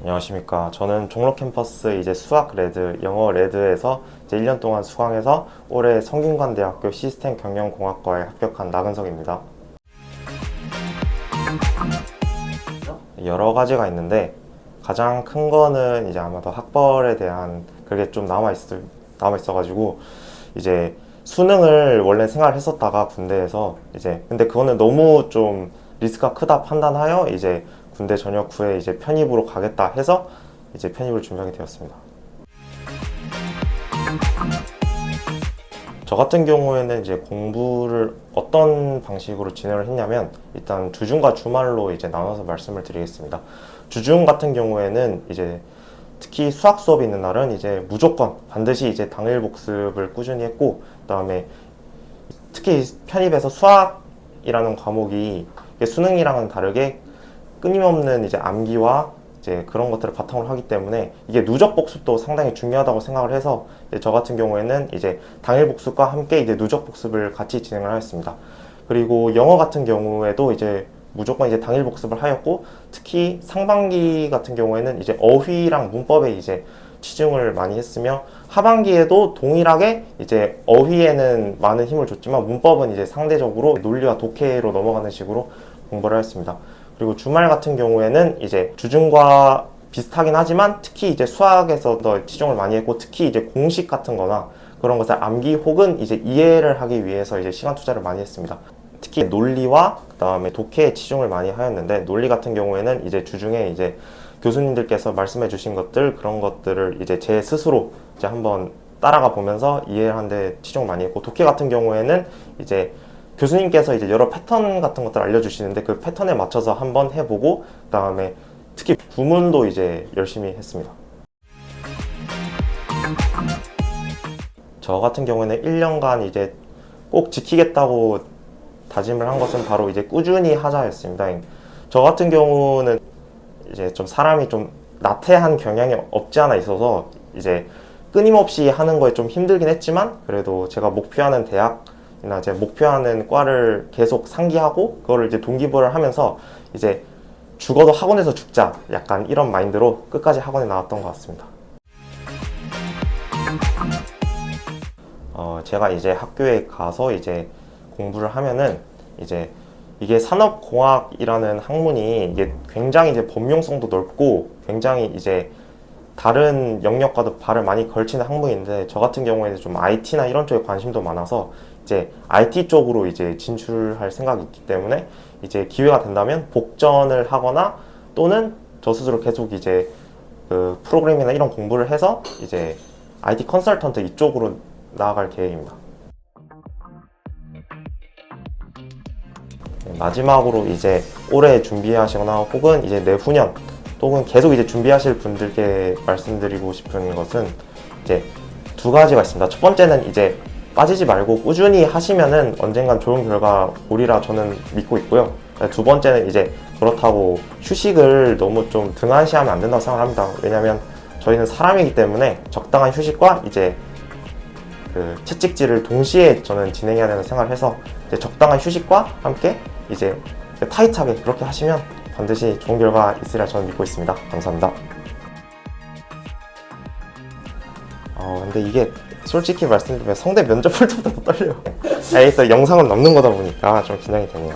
안녕하십니까. 저는 종로 캠퍼스 이제 수학 레드, 영어 레드에서 이제 1년 동안 수강해서 올해 성균관대학교 시스템 경영공학과에 합격한 나근석입니다. 여러 가지가 있는데 가장 큰 거는 이제 아마도 학벌에 대한 그게 좀 남아있어가지고 이제 수능을 원래 생각을 했었다가 군대에서 이제 근데 그거는 너무 좀 리스크가 크다 판단하여 이제 군대 전역 후에 이제 편입으로 가겠다 해서 이제 편입을 준비하게 되었습니다. 저 같은 경우에는 이제 공부를 어떤 방식으로 진행을 했냐면 일단 주중과 주말로 이제 나눠서 말씀을 드리겠습니다. 주중 같은 경우에는 이제 특히 수학 수업이 있는 날은 이제 무조건 반드시 이제 당일 복습을 꾸준히 했고, 그다음에 특히 편입에서 수학이라는 과목이 수능이랑은 다르게 끊임없는 이제 암기와 이제 그런 것들을 바탕으로 하기 때문에 이게 누적 복습도 상당히 중요하다고 생각을 해서 저 같은 경우에는 이제 당일 복습과 함께 이제 누적 복습을 같이 진행을 하였습니다. 그리고 영어 같은 경우에도 이제 무조건 이제 당일 복습을 하였고, 특히 상반기 같은 경우에는 이제 어휘랑 문법에 이제 치중을 많이 했으며, 하반기에도 동일하게 이제 어휘에는 많은 힘을 줬지만 문법은 이제 상대적으로 논리와 독해로 넘어가는 식으로 공부를 하였습니다. 그리고 주말 같은 경우에는 이제 주중과 비슷하긴 하지만 특히 이제 수학에서 더 치중을 많이 했고, 특히 이제 공식 같은 거나 그런 것을 암기 혹은 이제 이해를 하기 위해서 이제 시간 투자를 많이 했습니다. 특히 논리와 그 다음에 독해에 치중을 많이 하였는데, 논리 같은 경우에는 이제 주중에 이제 교수님들께서 말씀해 주신 것들, 그런 것들을 이제 제 스스로 이제 한번 따라가 보면서 이해하는데 치중을 많이 했고, 독해 같은 경우에는 이제 교수님께서 이제 여러 패턴 같은 것들을 알려주시는데 그 패턴에 맞춰서 한번 해보고, 그 다음에 특히 구문도 이제 열심히 했습니다. 저 같은 경우에는 1년간 이제 꼭 지키겠다고 다짐을 한 것은 바로 이제 꾸준히 하자였습니다. 저 같은 경우는 이제 좀 사람이 좀 나태한 경향이 없지 않아 있어서 이제 끊임없이 하는 거에 좀 힘들긴 했지만, 그래도 제가 목표하는 대학이나 제 목표하는 과를 계속 상기하고 그거를 이제 동기부여를 하면서 이제 죽어도 학원에서 죽자, 약간 이런 마인드로 끝까지 학원에 나왔던 것 같습니다. 제가 이제 학교에 가서 이제 공부를 하면은 이제 이게 산업공학이라는 학문이 이게 굉장히 이제 범용성도 넓고 굉장히 이제 다른 영역과도 발을 많이 걸치는 학문인데, 저 같은 경우에는 좀 IT나 이런 쪽에 관심도 많아서 이제 IT 쪽으로 이제 진출할 생각이 있기 때문에 이제 기회가 된다면 복전을 하거나 또는 저 스스로 계속 이제 그 프로그래밍이나 이런 공부를 해서 이제 IT 컨설턴트 이쪽으로 나아갈 계획입니다. 마지막으로 이제 올해 준비하시거나 혹은 이제 내후년 또는 계속 이제 준비하실 분들께 말씀드리고 싶은 것은 이제 두 가지가 있습니다. 첫 번째는 이제 빠지지 말고 꾸준히 하시면은 언젠간 좋은 결과 오리라 저는 믿고 있고요. 두 번째는 이제 그렇다고 휴식을 너무 좀 등한시하면 안 된다고 생각합니다. 왜냐면 저희는 사람이기 때문에 적당한 휴식과 이제 그 채찍질을 동시에 저는 진행해야 된다고 생각을 해서 이제 적당한 휴식과 함께 이제 타이트하게 그렇게 하시면 반드시 좋은 결과 있으리라 저는 믿고 있습니다. 감사합니다. 근데 이게 솔직히 말씀드리면 성대 면접 볼 때보다 더 떨려요. 또 영상을 남는 거다 보니까 좀 긴장이 되네요.